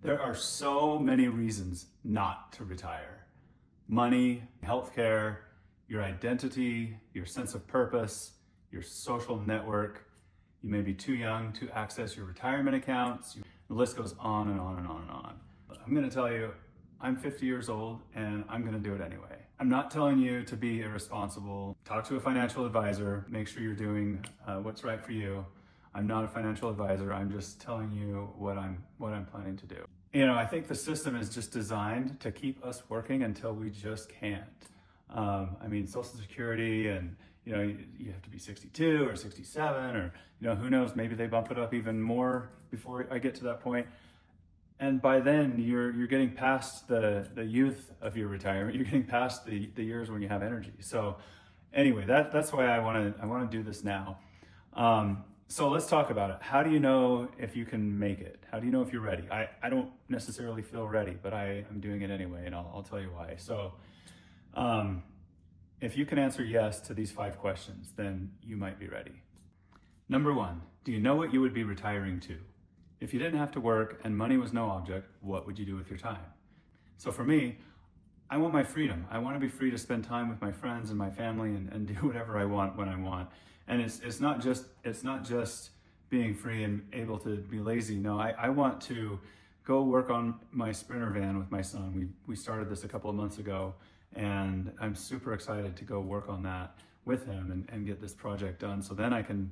There are so many reasons not to retire. Money, healthcare, your identity, your sense of purpose, your social network. You may be too young to access your retirement accounts. The list goes on and on and on and on. I'm gonna tell you, I'm 50 years old and I'm gonna do it anyway. I'm not telling you to be irresponsible. Talk to a financial advisor, make sure you're doing what's right for you. I'm not a financial advisor. I'm just telling you what I'm planning to do. You know, I think the system is just designed to keep us working until we just can't. I mean, Social Security, and you know, you have to be 62 or 67, or you know, who knows? Maybe they bump it up even more before I get to that point. And by then, you're getting past the youth of your retirement. You're getting past the years when you have energy. So, anyway, that's why I want to do this now. So let's talk about it. How do you know if you can make it? How do you know if you're ready? I don't necessarily feel ready, but I'm doing it anyway, and I'll tell you why. So if you can answer yes to these 5 questions, then you might be ready. Number 1, do you know what you would be retiring to? If you didn't have to work and money was no object, what would you do with your time? So for me, I want my freedom. I want to be free to spend time with my friends and my family and do whatever I want when I want. And it's not just being free and able to be lazy. No, I want to go work on my Sprinter van with my son. We started this a couple of months ago, and I'm super excited to go work on that with him and get this project done. So then I can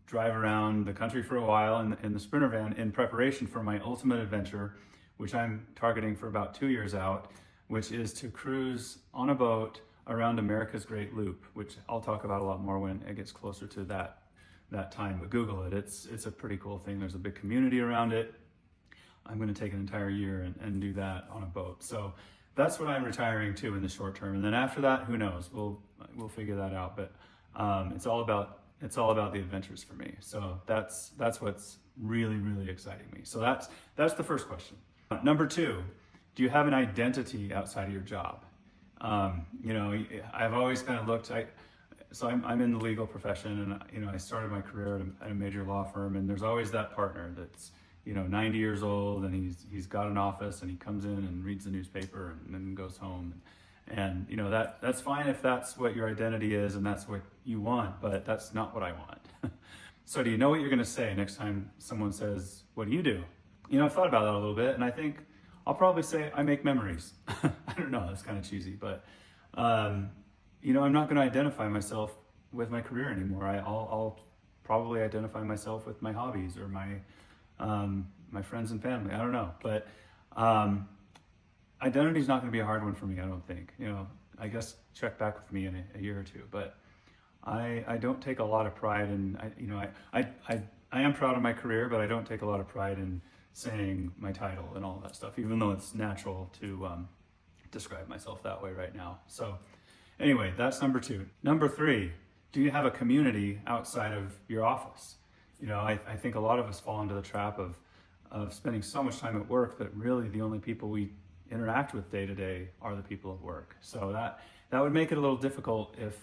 drive around the country for a while in the Sprinter van in preparation for my ultimate adventure, which I'm targeting for about 2 years out, which is to cruise on a boat around America's Great Loop, which I'll talk about a lot more when it gets closer to that time, but Google it. It's a pretty cool thing. There's a big community around it. I'm going to take an entire year and do that on a boat. So that's what I'm retiring to in the short term. And then after that, who knows? We'll figure that out. But it's all about the adventures for me. So that's what's really, really exciting me. So that's the first question. Number 2, do you have an identity outside of your job? You know, I've always kind of looked. I'm in the legal profession, and you know, I started my career at a major law firm, and there's always that partner that's 90 years old, and he's got an office, and he comes in and reads the newspaper, and then goes home, and you know, that's fine if that's what your identity is and that's what you want, but that's not what I want. So do you know what you're going to say next time someone says, "What do you do?" You know, I've thought about that a little bit, and I think I'll probably say I make memories. I don't know, that's kind of cheesy, but you know, I'm not going to identify myself with my career anymore. I'll probably identify myself with my hobbies or my friends and family. I don't know, but identity is not going to be a hard one for me, I don't think. You know, I guess check back with me in a year or two, but I don't take a lot of pride in, I am proud of my career, but I don't take a lot of pride in saying my title and all that stuff, even though it's natural to describe myself that way right now. So anyway, that's number 2. Number 3, do you have a community outside of your office? You know, I think a lot of us fall into the trap of spending so much time at work that really the only people we interact with day to day are the people at work. So that would make it a little difficult if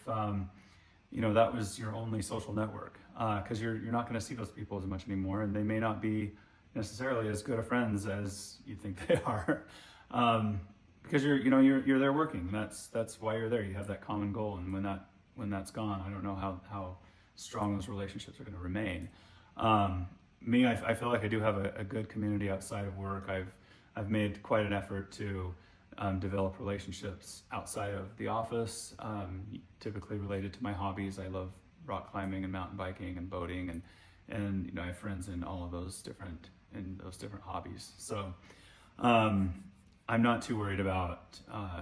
you know, that was your only social network, because you're not going to see those people as much anymore, and they may not be necessarily as good of friends as you think they are, because you're there working. That's why you're there. You have that common goal, and when that's gone, I don't know how strong those relationships are going to remain. Me, I feel like I do have a good community outside of work. I've made quite an effort to develop relationships outside of the office, typically related to my hobbies. I love rock climbing and mountain biking and boating, and you know, I have friends in all of those different hobbies. So I'm not too worried about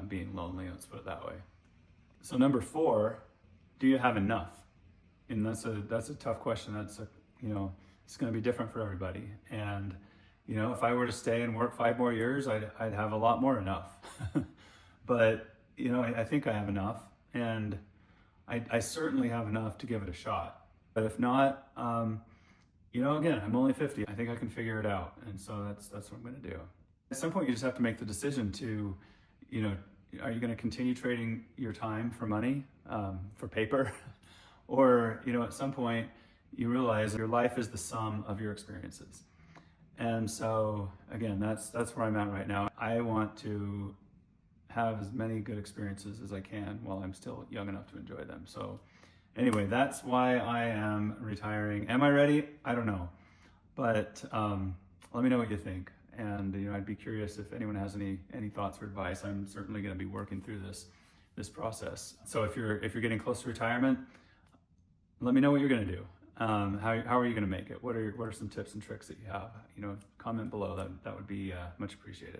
being lonely, let's put it that way. So number 4, do you have enough? And that's a tough question. It's going to be different for everybody. And you know, if I were to stay and work 5 more years, I'd have a lot more enough. But you know, I think I have enough, and I certainly have enough to give it a shot. But if not, you know, again, I'm only 50. I think I can figure it out, and so that's what I'm going to do. At some point, you just have to make the decision to, you know, are you going to continue trading your time for money, for paper, or you know, at some point, you realize your life is the sum of your experiences. And so again, that's where I'm at right now. I want to have as many good experiences as I can while I'm still young enough to enjoy them. So anyway, that's why I am retiring. Am I ready? I don't know, but let me know what you think. And I'd be curious if anyone has any thoughts or advice. I'm certainly going to be working through this process. So if you're getting close to retirement, let me know what you're going to do. How are you going to make it? What are some tips and tricks that you have? Comment below. That would be much appreciated.